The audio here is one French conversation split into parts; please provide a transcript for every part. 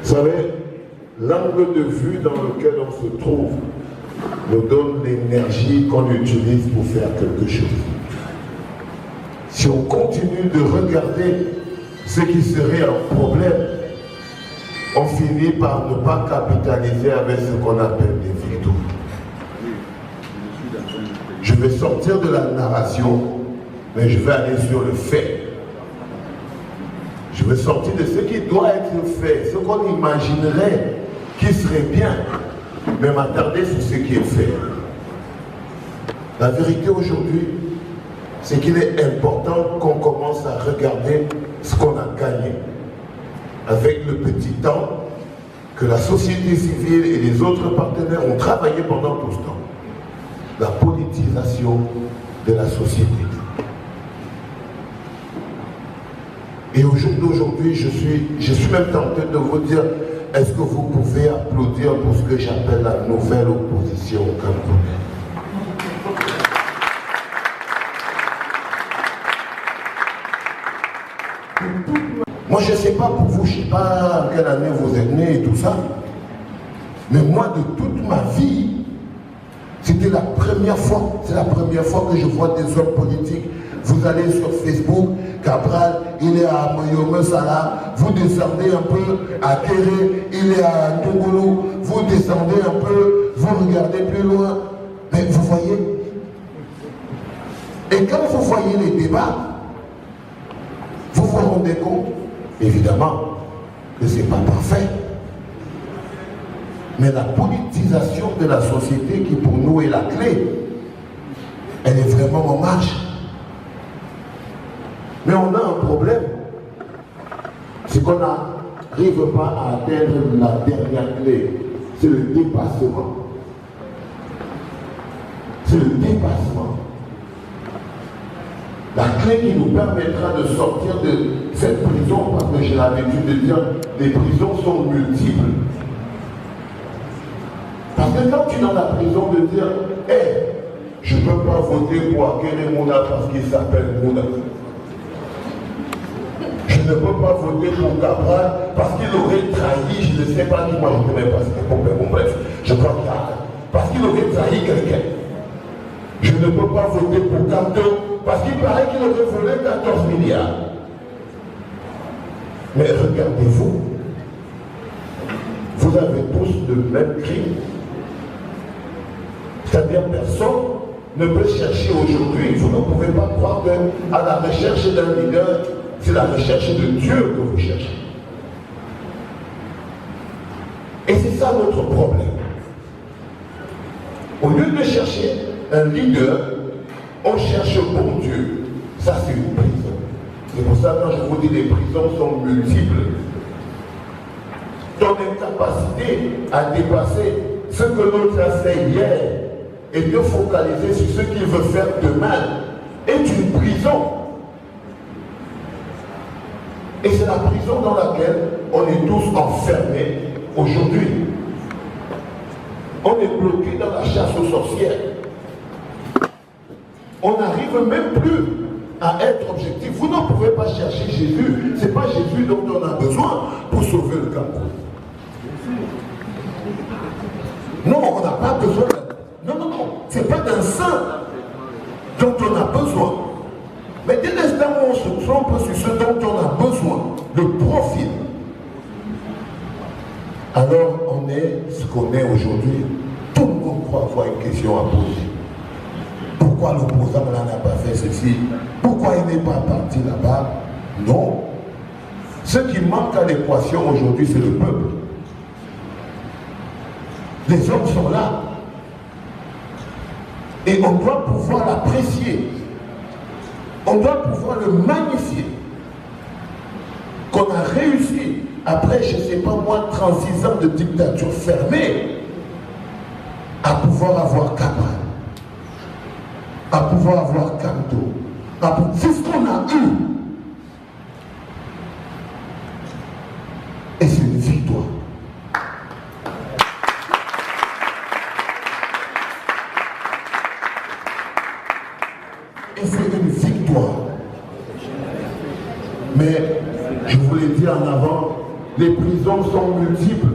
Vous savez, l'angle de vue dans lequel on se trouve nous donne l'énergie qu'on utilise pour faire quelque chose. Si on continue de regarder ce qui serait un problème, on finit par ne pas capitaliser avec ce qu'on appelle des victoires. Je vais sortir de la narration, mais je vais aller sur le fait. Je vais sortir de ce qui doit être fait, ce qu'on imaginerait qui serait bien, mais m'attarder sur ce qui est fait. La vérité aujourd'hui, c'est qu'il est important qu'on commence à regarder ce qu'on a gagné avec le petit temps que la société civile et les autres partenaires ont travaillé pendant tout ce temps. La politisation de la société. Et au jour d'aujourd'hui, je suis même tenté de vous dire, est-ce que vous pouvez applaudir pour ce que j'appelle la nouvelle opposition camerounaise? Moi, je ne sais pas pour vous, je ne sais pas en quelle année vous êtes nés et tout ça, mais moi, de toute ma vie, c'était la première fois, c'est la première fois que je vois des hommes politiques. Vous allez sur Facebook, Cabral, il est à Moyome Sala, vous descendez un peu à Kéré, il est à Tongolo, vous descendez un peu, vous regardez plus loin, mais vous voyez. Et quand vous voyez les débats, vous vous rendez compte, évidemment, que ce n'est pas parfait. Mais la politisation de la société, qui pour nous est la clé, elle est vraiment en marche. Mais on a un problème, c'est qu'on n'arrive pas à atteindre la dernière clé, c'est le dépassement. C'est le dépassement. La clé qui nous permettra de sortir de cette prison, parce que j'ai l'habitude de dire, les prisons sont multiples. Parce que quand tu es dans la prison de dire, hey, je ne peux pas voter pour Akere Mouna parce qu'il s'appelle Mouna. Je ne peux pas voter pour Cabral parce qu'il aurait trahi, je ne sais pas qui, moi je ne connais pas ce problème. Bon, bref, je crois qu'il y a. Parce qu'il aurait trahi quelqu'un. Je ne peux pas voter pour Camto parce qu'il paraît qu'il aurait volé 14 milliards. Mais regardez-vous, vous avez tous le même crime. C'est-à-dire personne ne peut chercher aujourd'hui, vous ne pouvez pas croire qu'à la recherche d'un leader, c'est la recherche de Dieu que vous cherchez. Et c'est ça notre problème. Au lieu de chercher un leader, on cherche bon Dieu. Ça, c'est une prison. C'est pour ça que quand je vous dis les prisons sont multiples. Ton incapacité à dépasser ce que l'autre a fait hier et de focaliser sur ce qu'il veut faire demain est une prison. Et c'est la prison dans laquelle on est tous enfermés aujourd'hui. On est bloqué dans la chasse aux sorcières. On n'arrive même plus à être objectif. Vous ne pouvez pas chercher Jésus. Ce n'est pas Jésus dont on a besoin pour sauver le Cameroun. Non, on n'a pas besoin de... Non. Ce n'est pas d'un saint dont on a besoin. Mais dès l'instant où on se trompe sur ce dont on a besoin, le profil, alors on est ce qu'on est aujourd'hui. Tout le monde croit avoir une question à poser. Pourquoi l'opposant là n'a pas fait ceci? Pourquoi il n'est pas parti là-bas? Non. Ce qui manque à l'équation aujourd'hui, c'est le peuple. Les hommes sont là. Et on doit pouvoir l'apprécier. On doit pouvoir le magnifier. Qu'on a réussi, après, je ne sais pas moi, 36 ans de dictature fermée, à pouvoir avoir Cabral, à pouvoir avoir Camto. C'est ce qu'on a eu. Et c'est une victoire. et c'est une victoire. Mais, je vous l'ai dit en avant, les prisons sont multiples.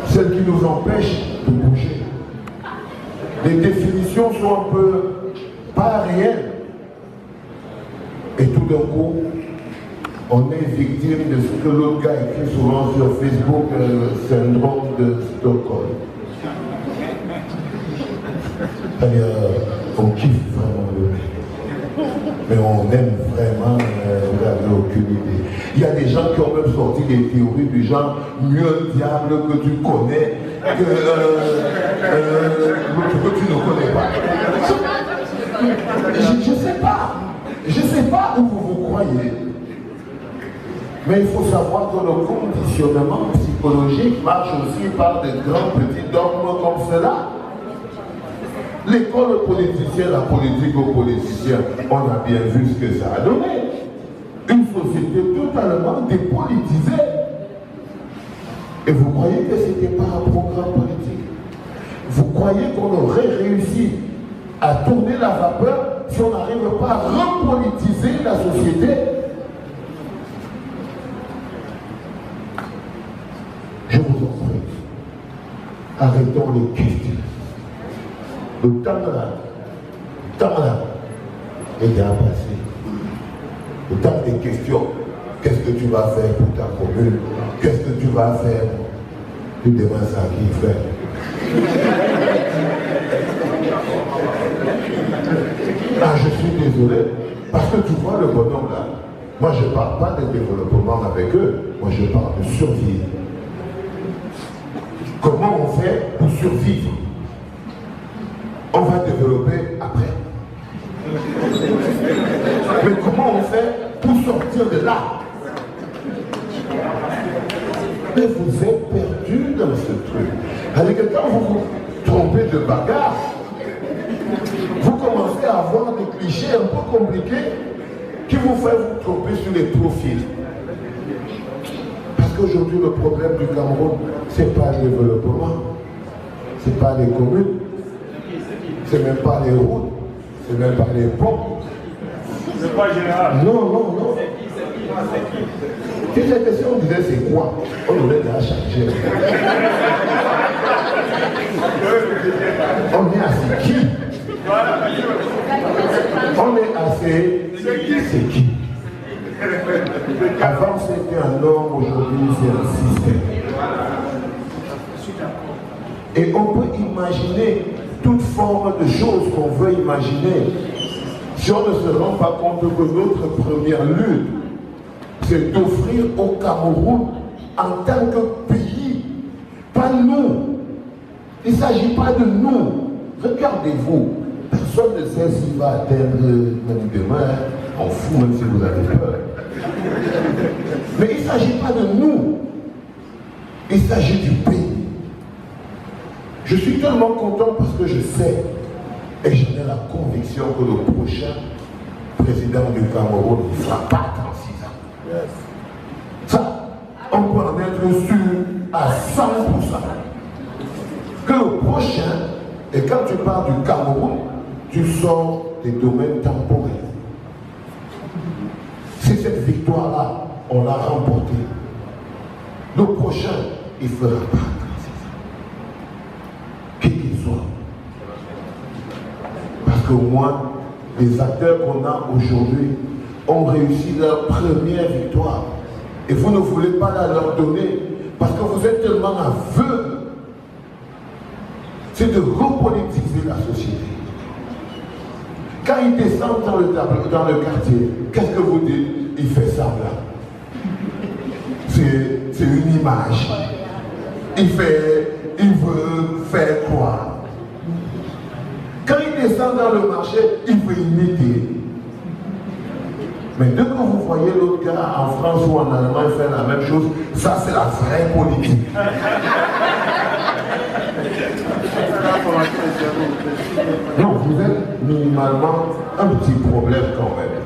Celles qui nous empêchent de bouger. Les définitions sont un peu pas réelles. Et tout d'un coup, on est victime de ce que l'autre gars écrit souvent sur Facebook, le syndrome de Stockholm. C'est-à-dire, on kiffe vraiment le mec. Mais on aime vraiment, vous n'avez aucune idée. Il y a des gens qui ont même sorti des théories du genre mieux un diable que tu connais que tu ne connais pas. Je ne sais pas où vous vous croyez. Mais il faut savoir que le conditionnement psychologique marche aussi par de grands petits dogmes comme cela. L'école politicien, la politique aux politiciens, on a bien vu ce que ça a donné. Une société totalement dépolitisée. Et vous croyez que ce n'était pas un programme politique? Vous croyez qu'on aurait réussi à tourner la vapeur si on n'arrive pas à repolitiser la société? Je vous en prie, arrêtons les questions. Le temps là est déjà passé. Le temps des questions. Qu'est-ce que tu vas faire pour ta commune? Qu'est-ce que tu vas faire? Tu demandes ça à qui faire? Ah, je suis désolé. Parce que tu vois le bonhomme là. Moi, je ne parle pas de développement avec eux. Moi, je parle de survie. Comment on fait pour survivre? On va développer après. Mais comment on fait pour sortir de là? Mais vous êtes perdu dans ce truc. Allez, quelqu'un, vous vous trompez de bagarre. Vous commencez à avoir des clichés un peu compliqués qui vous font vous tromper sur les profils. Parce qu'aujourd'hui, le problème du Cameroun, ce n'est pas le développement, ce n'est pas les communes, ce n'est même pas les routes, ce n'est même pas les ponts. C'est pas général. Non. Si cette question on disait c'est quoi, on aurait déjà changé. On est assez qui? On est assez c'est qui? Avant c'était un homme, aujourd'hui c'est un système. Et on peut imaginer toute forme de choses qu'on veut imaginer. Si on ne se rend pas compte que notre première lutte, c'est d'offrir au Cameroun en tant que pays, pas nous. Il ne s'agit pas de nous. Regardez-vous, personne ne sait s'il va atteindre même demain, on fout même si vous avez peur. Mais il ne s'agit pas de nous, il s'agit du pays. Je suis tellement content parce que je sais, et j'en ai la conviction que le prochain président du Cameroun ne sera pas 36 ans. Yes. Ça, on peut en être sûr à 100%. Que le prochain, et quand tu parles du Cameroun, tu sors des domaines temporels. C'est cette victoire-là, on l'a remportée. Le prochain, il ne fera pas 36 ans. Qui qu'il soit. Parce qu'au moins, les acteurs qu'on a aujourd'hui ont réussi leur première victoire. Et vous ne voulez pas la leur donner parce que vous êtes tellement aveugles. C'est de repolitiser la société. Quand ils descendent dans le quartier, qu'est-ce que vous dites? Il fait semblant. C'est une image. Il veut faire croire. Quand il descend dans le marché, il veut imiter. Mais dès que vous voyez l'autre gars en France ou en Allemagne faire la même chose, ça c'est la vraie politique. Non, vous êtes minimalement un petit problème quand même.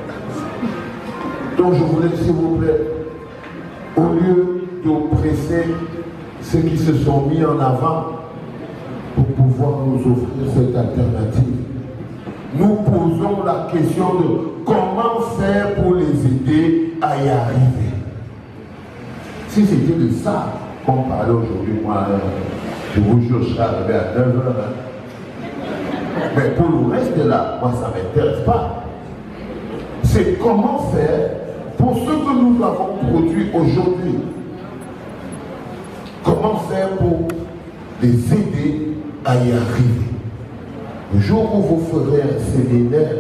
Donc je voulais, s'il vous plaît, au lieu d'oppresser ceux qui se sont mis en avant pour pouvoir nous offrir cette alternative, nous posons la question de comment faire pour les aider à y arriver. Si c'était de ça qu'on parlait aujourd'hui, moi, je vous jure, je serais arrivé à 9 heures. Mais pour le reste là, moi, ça ne m'intéresse pas. C'est comment faire pour ce que nous avons produit aujourd'hui. Comment faire pour les aider à y arriver. Le jour où vous ferez un séminaire,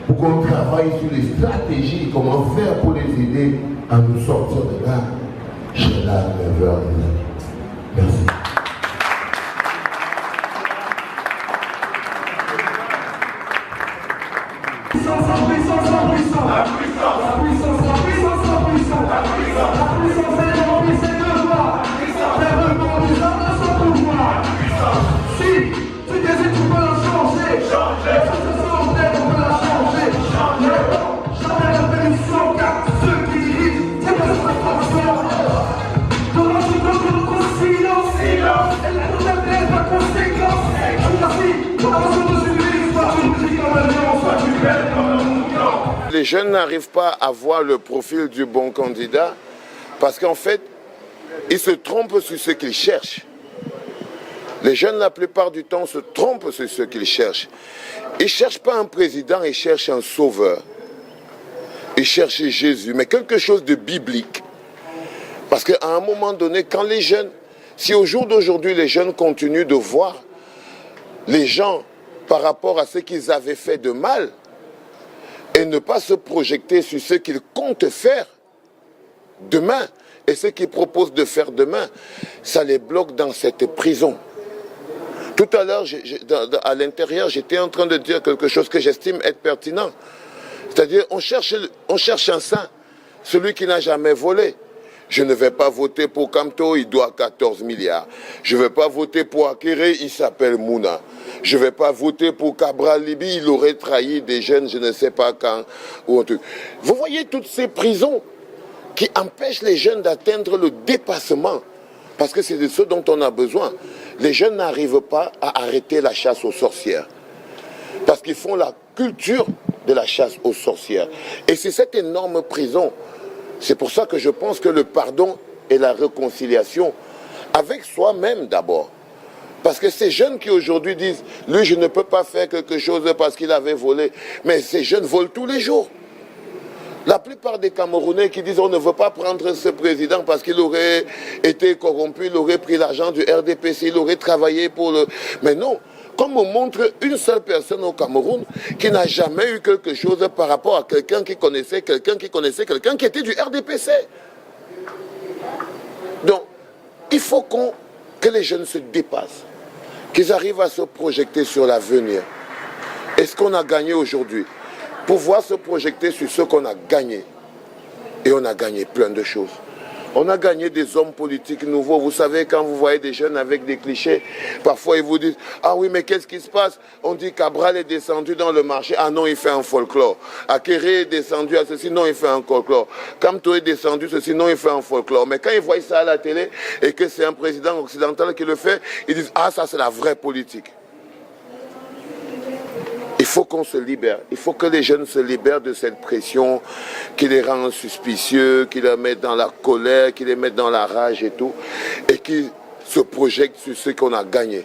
où qu'on travaille sur les stratégies, comment faire pour les aider à nous sortir de là, je serai là à 9h. Merci. Les jeunes n'arrivent pas à voir le profil du bon candidat parce qu'en fait, ils se trompent sur ce qu'ils cherchent. Les jeunes, la plupart du temps, se trompent sur ce qu'ils cherchent. Ils ne cherchent pas un président, ils cherchent un sauveur. Ils cherchent Jésus, mais quelque chose de biblique. Parce qu'à un moment donné, quand les jeunes, si au jour d'aujourd'hui, les jeunes continuent de voir les gens par rapport à ce qu'ils avaient fait de mal, et ne pas se projeter sur ce qu'ils comptent faire demain et ce qu'ils proposent de faire demain, ça les bloque dans cette prison. Tout à l'heure, à l'intérieur, j'étais en train de dire quelque chose que j'estime être pertinent. C'est-à-dire, on cherche un saint, celui qui n'a jamais volé. Je ne vais pas voter pour Kamto, il doit 14 milliards. Je ne vais pas voter pour Akere, il s'appelle Mouna. Je ne vais pas voter pour Cabral Libi, il aurait trahi des jeunes, je ne sais pas quand. Vous voyez toutes ces prisons qui empêchent les jeunes d'atteindre le dépassement. Parce que c'est de ce dont on a besoin. Les jeunes n'arrivent pas à arrêter la chasse aux sorcières. Parce qu'ils font la culture de la chasse aux sorcières. Et c'est cette énorme prison. C'est pour ça que je pense que le pardon et la réconciliation, avec soi-même d'abord. Parce que ces jeunes qui aujourd'hui disent, lui je ne peux pas faire quelque chose parce qu'il avait volé, mais ces jeunes volent tous les jours. La plupart des Camerounais qui disent on ne veut pas prendre ce président parce qu'il aurait été corrompu, il aurait pris l'argent du RDPC, il aurait travaillé pour le... Mais non, comme on montre une seule personne au Cameroun qui n'a jamais eu quelque chose par rapport à quelqu'un qui connaissait quelqu'un qui était du RDPC. Donc, il faut que les jeunes se dépassent, qu'ils arrivent à se projeter sur l'avenir. Et ce qu'on a gagné aujourd'hui, pouvoir se projeter sur ce qu'on a gagné. Et on a gagné plein de choses. On a gagné des hommes politiques nouveaux. Vous savez, quand vous voyez des jeunes avec des clichés, parfois ils vous disent « Ah oui, mais qu'est-ce qui se passe ?» On dit Cabral est descendu dans le marché. Ah non, il fait un folklore. Akere est descendu à ceci. Non, il fait un folklore. Kamto est descendu ceci. Non, il fait un folklore. Mais quand ils voient ça à la télé et que c'est un président occidental qui le fait, ils disent « Ah, ça c'est la vraie politique. » Il faut qu'on se libère. Il faut que les jeunes se libèrent de cette pression qui les rend suspicieux, qui les met dans la colère, qui les met dans la rage et tout, et qui se projettent sur ce qu'on a gagné.